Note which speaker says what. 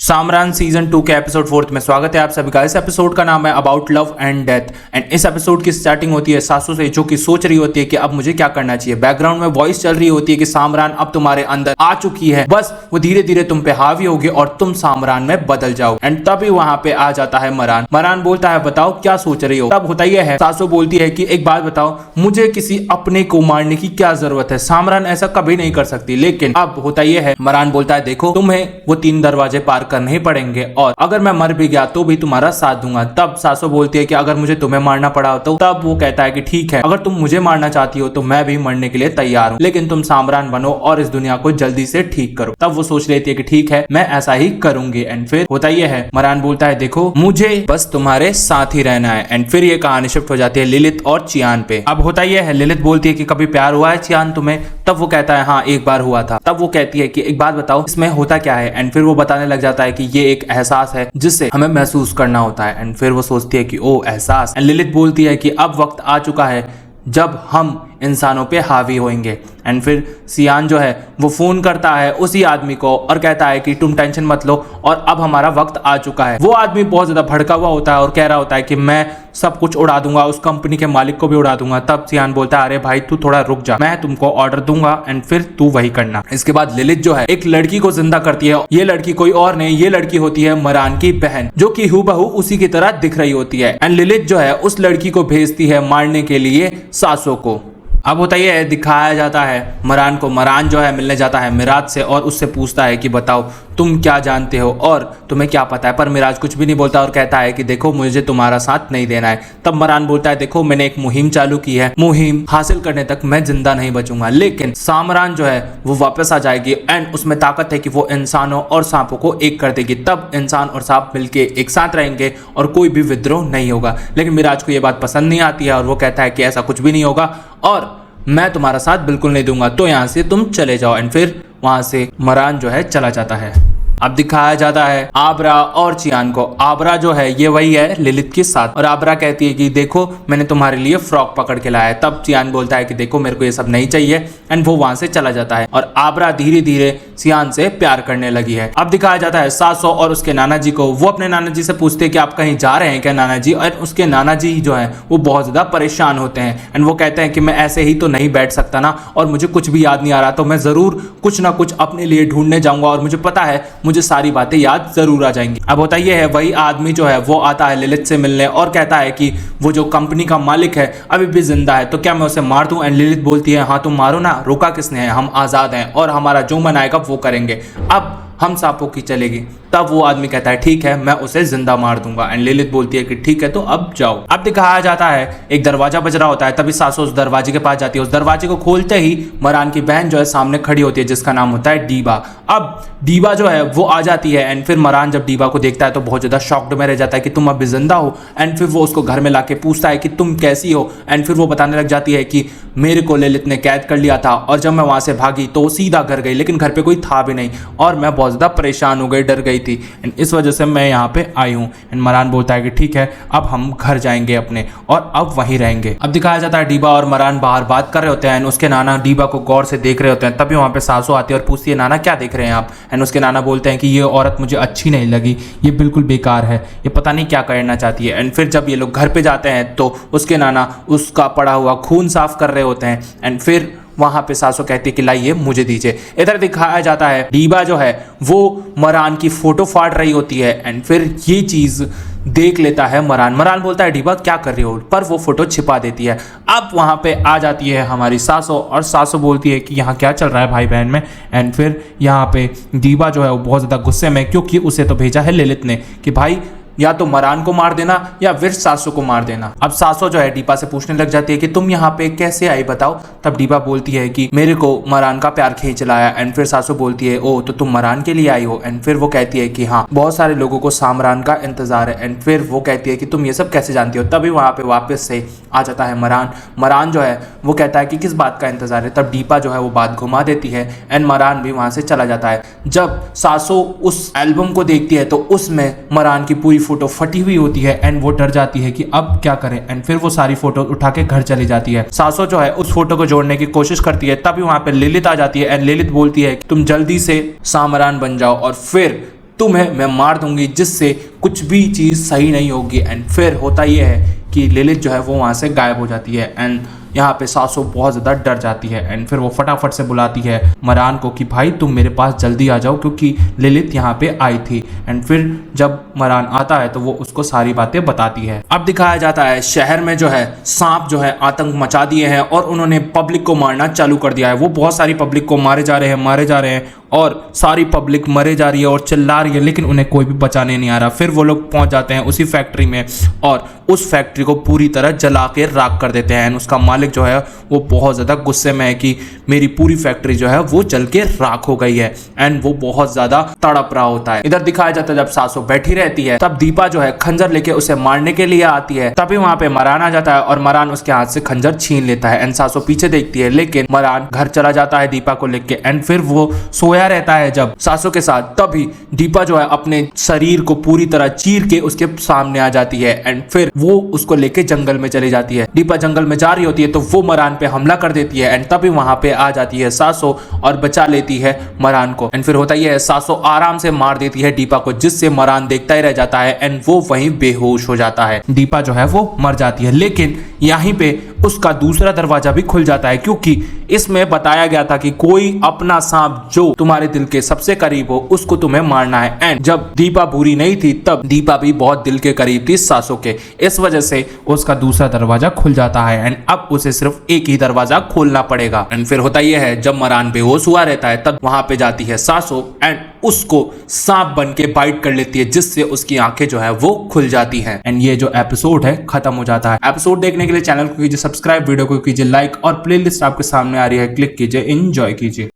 Speaker 1: सामरान season 2 के episode 4 में स्वागत है आप सभी का। इस एपिसोड का नाम है about love and death and इस एपिसोड की स्टार्टिंग होती है सासू से, जो कि सोच रही होती है कि अब मुझे क्या करना चाहिए। बैकग्राउंड में वॉइस चल रही होती है कि सामरान अब तुम्हारे अंदर आ चुकी है, बस वो धीरे धीरे तुम पे हावी होगी और तुम सामरान में बदल जाओ। एंड तभी वहां पे आ जाता है मरान। मरान बोलता है बताओ क्या सोच रही हो। तब होता यह है, सासू बोलती है कि एक बात बताओ, मुझे किसी अपने को मारने की क्या जरूरत है, सामरान ऐसा कभी नहीं कर सकती। लेकिन अब होता यह है, मरान बोलता है देखो तुम्हें वो 3 दरवाजे पार करने ही पड़ेंगे और अगर मैं मर भी गया तो भी तुम्हारा साथ दूंगा। तब सासू बोलती है कि अगर मुझे तुम्हें मारना पड़ा तो। तब वो कहता है कि ठीक है, अगर तुम मुझे मारना चाहती हो तो मैं भी मरने के लिए तैयार हूँ, लेकिन तुम सामरान बनो और इस दुनिया को जल्दी से ठीक करो। तब वो सोच लेती है कि ठीक है मैं ऐसा ही करूंगी। एंड फिर होता यह है, मरान बोलता है देखो मुझे बस तुम्हारे साथ ही रहना है। एंड फिर ये कहानी शिफ्ट हो जाती है लिलित और चियान पे। अब होता यह है, लिलित बोलती है कि कभी प्यार हुआ है चियान तुम्हें। तब वो कहता है हाँ एक बार हुआ था। तब वो कहती है कि एक बात बताओ इसमें होता क्या है। एंड फिर वो बताने लग जाता है कि ये एक एहसास है जिससे हमें महसूस करना होता है। एंड फिर वो सोचती है कि ओ एहसास। एंड लिलित बोलती है कि अब वक्त आ चुका है जब हम इंसानों पे हावी होंगे। एंड फिर सियान जो है वो फोन करता है उसी आदमी को और कहता है कि तुम टेंशन मत लो और अब हमारा वक्त आ चुका है। वो आदमी बहुत ज्यादा भड़का हुआ होता है और कह रहा होता है कि मैं सब कुछ उड़ा दूंगा, उस कंपनी के मालिक को भी उड़ा दूंगा। तब सियान बोलता है अरे भाई तू थोड़ा रुक जा, मैं तुमको ऑर्डर दूंगा एंड फिर तू वही करना। इसके बाद लिलित जो है एक लड़की को जिंदा करती है। ये लड़की कोई और नहीं, ये लड़की होती है मरान की बहन, जो कि हूबहू उसी की तरह दिख रही होती है। एंड लिलित जो है उस लड़की को भेजती है मारने के लिए सासू को। अब होता यह है, दिखाया जाता है मरान को। मरान जो है मिलने जाता है मिराज से और उससे पूछता है कि बताओ तुम क्या जानते हो और तुम्हें क्या पता है। पर मिराज कुछ भी नहीं बोलता और कहता है कि देखो मुझे तुम्हारा साथ नहीं देना है। तब मरान बोलता है देखो मैंने एक मुहिम चालू की है, मुहिम हासिल करने तक मैं जिंदा नहीं बचूंगा, लेकिन सामरान जो है वो वापस आ जाएगी एंड उसमें ताकत है कि वो इंसानों और सांपों को एक कर देगी। तब इंसान और सांप मिलके एक साथ रहेंगे और कोई भी विद्रोह नहीं होगा। लेकिन मिराज को ये बात पसंद नहीं आती है और वो कहता है कि ऐसा कुछ भी नहीं होगा और मैं तुम्हारा साथ बिल्कुल नहीं दूंगा, तो यहाँ से तुम चले जाओ। एंड फिर वहां से मरान जो है चला जाता है। अब दिखाया जाता है आबरा और चियान को। आबरा जो है ये वही है लिलित के साथ और आबरा कहती है कि देखो मैंने तुम्हारे लिए फ्रॉक पकड़ के लाया है। तब चियान बोलता है कि देखो मेरे को ये सब नहीं चाहिए एंड वो वहां से चला जाता है और आबरा धीरे धीरे चियान से प्यार करने लगी है। अब दिखाया जाता है सासू और उसके नाना जी को। वो अपने नाना जी से पूछते हैं कि आप कहीं जा रहे हैं क्या नाना जी, और उसके नाना जी जो है वो बहुत ज्यादा परेशान होते हैं एंड वो कहते हैं कि मैं ऐसे ही तो नहीं बैठ सकता ना, और मुझे कुछ भी याद नहीं आ रहा, तो मैं जरूर कुछ ना कुछ अपने लिए ढूंढने जाऊंगा और मुझे पता है मुझे सारी बातें याद जरूर आ जाएंगी। अब होता यह है, वही आदमी जो है वो आता है लिलित से मिलने और कहता है कि वो जो कंपनी का मालिक है अभी भी जिंदा है, तो क्या मैं उसे मार दूं। एंड लिलित बोलती है हाँ तुम मारो ना, रोका किसने है, हम आजाद हैं और हमारा जो मन आएगा वो करेंगे, अब हम सांपों की चलेगी। तब वो आदमी कहता है ठीक है मैं उसे जिंदा मार दूंगा। एंड लिलित बोलती है कि ठीक है तो अब जाओ। अब दिखाया जाता है एक दरवाजा बज रहा होता है। तभी सासू उस दरवाजे के पास जाती है। उस दरवाजे को खोलते ही मरान की बहन जो है सामने खड़ी होती है, जिसका नाम होता है डीबा। अब डीबा जो है वो आ जाती है एंड फिर मरान जब डीबा को देखता है तो बहुत ज्यादा शॉक्ड में रह जाता है कि तुम अभी जिंदा हो। एंड फिर वो उसको घर में लाके पूछता है कि तुम कैसी हो। एंड फिर वो बताने लग जाती है कि मेरे को लिलित ने कैद कर लिया था और जब मैं वहां से भागी तो वो सीधा घर गई, लेकिन घर पे कोई था भी नहीं और मैं बहुत ज्यादा परेशान हो गई, डर गई थी एंड इस वजह से मैं यहाँ पे आई हूँ। एंड मरान बोलता है कि ठीक है अब हम घर जाएंगे अपने और अब वहीं रहेंगे। अब दिखाया जाता है डीबा और मरान बाहर बात कर रहे होते हैं एंड उसके नाना डीबा को गौर से देख रहे होते हैं। तभी वहाँ पे सासू आती है और पूछती है नाना क्या देख रहे हैं आप। एंड उसके नाना बोलते हैं कि ये औरत मुझे अच्छी नहीं लगी, ये बिल्कुल बेकार है, ये पता नहीं क्या करना चाहती है। एंड फिर जब ये लोग घर पे जाते हैं तो उसके नाना उसका पड़ा हुआ खून साफ कर रहे होते हैं एंड फिर वहां पे सासू कहती है कि लाइए मुझे दीजिए। इधर दिखाया जाता है डीबा जो है वो मरान की फोटो फाड़ रही होती है एंड फिर ये चीज देख लेता है मरान। मरान बोलता है डीबा क्या कर रही हो, पर वो फोटो छिपा देती है। अब वहां पे आ जाती है हमारी सासू और सासू बोलती है कि यहाँ क्या चल रहा है भाई बहन में। एंड फिर यहाँ पे डीबा जो है वो बहुत ज्यादा गुस्से में, क्योंकि उसे तो भेजा है लिलित ने कि भाई या तो मरान को मार देना या फिर सासू को मार देना। अब सासू जो है डीबा से पूछने लग जाती है कि तुम यहाँ पे कैसे आई बताओ। तब डीबा बोलती है कि मेरे को मरान का प्यार खींच लाया। एंड फिर सासू बोलती है ओ तो तुम मरान के लिए आई हो। एंड फिर वो कहती है कि हाँ बहुत सारे लोगों को सामरान का इंतजार है। एंड फिर वो कहती है कि तुम ये सब कैसे जानती हो। तभी वहां पे वापस से आ जाता है मरान। मरान जो है वो कहता है कि किस बात का इंतजार है। तब डीपा जो है वो बात घुमा देती है एंड मरान भी वहां से चला जाता है। जब सासू उस एल्बम को देखती है तो उसमें मरान की पूरी फोटो फटी हुई होती है एंड वो डर जाती है कि अब क्या करें। एंड फिर वो सारी फोटो उठा के घर चली जाती है। सासू जो है उस फोटो को जोड़ने की कोशिश करती है। तभी वहां पे लिलित आ जाती है एंड लिलित बोलती है कि तुम जल्दी से सामरान बन जाओ और फिर तुम्हें मैं मार दूंगी, जिससे कुछ भी चीज़ सही नहीं होगी। एंड फिर होता ये है कि लिलिथ जो है वो वहाँ से गायब हो जाती है। एंड यहाँ पे सासो बहुत ज़्यादा डर जाती है। एंड फिर वो फटाफट से बुलाती है मरान को कि भाई तुम मेरे पास जल्दी आ जाओ, क्योंकि लिलिथ यहाँ पे आई थी। एंड फिर जब मरान आता है तो वो उसको सारी बातें बताती है। अब दिखाया जाता है शहर में जो है सांप जो है आतंक मचा दिए हैं और उन्होंने पब्लिक को मारना चालू कर दिया है। वो बहुत सारी पब्लिक को मारे जा रहे हैं और सारी पब्लिक मरे जा रही है और चिल्ला रही है, लेकिन उन्हें कोई भी बचाने नहीं आ रहा। फिर वो लोग पहुंच जाते हैं उसी फैक्ट्री में और उस फैक्ट्री को पूरी तरह जला के राख कर देते हैं। उसका मालिक जो है वो बहुत ज़्यादा गुस्से में है कि मेरी पूरी फैक्ट्री जो है वो जल के राख हो गई है। एंड वो बहुत ज़्यादा तड़प रहा होता है। इधर दिखाया जाता है जब सासो बैठी रहती है तब दीपा जो है खंजर लेके उसे मारने के लिए आती है। तभी वहां पे मरान आ जाता है और मरान उसके हाथ से खंजर छीन लेता है। एंड सासो पीछे देखती है, लेकिन मरान घर चला जाता है दीपा को लेके। एंड फिर वो सोया रहता है जब सासो के साथ, तभी दीपा जो है अपने शरीर को पूरी तरह चीर के उसके सामने आ जाती है। एंड फिर वो उसको लेके जंगल में चली जाती है। दीपा जंगल में जा रही होती है तो वो मरान पे हमला कर देती है। एंड तभी वहां पे आ जाती है सासो और बचा लेती है मरान को। एंड फिर होता ही है सासो आराम से मार देती है दीपा को, जिससे मरान देखता ही रह जाता है। एंड वो वहीं बेहोश हो जाता है। दीपा जो है वो मर जाती है, लेकिन यहीं पे उसका दूसरा दरवाजा भी खुल जाता है, क्योंकि इसमें बताया गया था कि कोई अपना सांप जो तुम्हारे दिल के सबसे करीब हो उसको तुम्हें मारना है। एंड जब दीपा बुरी नहीं थी तब दीपा भी बहुत दिल के करीब थी सासो के, इस वजह से उसका दूसरा दरवाजा खुल जाता है। एंड अब उसे सिर्फ एक ही दरवाजा खोलना पड़ेगा। एंड फिर होता यह है जब मरान बेहोश हुआ रहता है तब वहां पे जाती है सासो एंड उसको सांप बन के बाइट कर लेती है, जिससे उसकी आंखें जो है वो खुल जाती हैं। एंड ये जो एपिसोड है खत्म हो जाता है। एपिसोड देखने के लिए चैनल को कीजिए सब्सक्राइब, वीडियो को कीजिए लाइक और प्लेलिस्ट आपके सामने आ रही है, क्लिक कीजिए, एंजॉय कीजिए।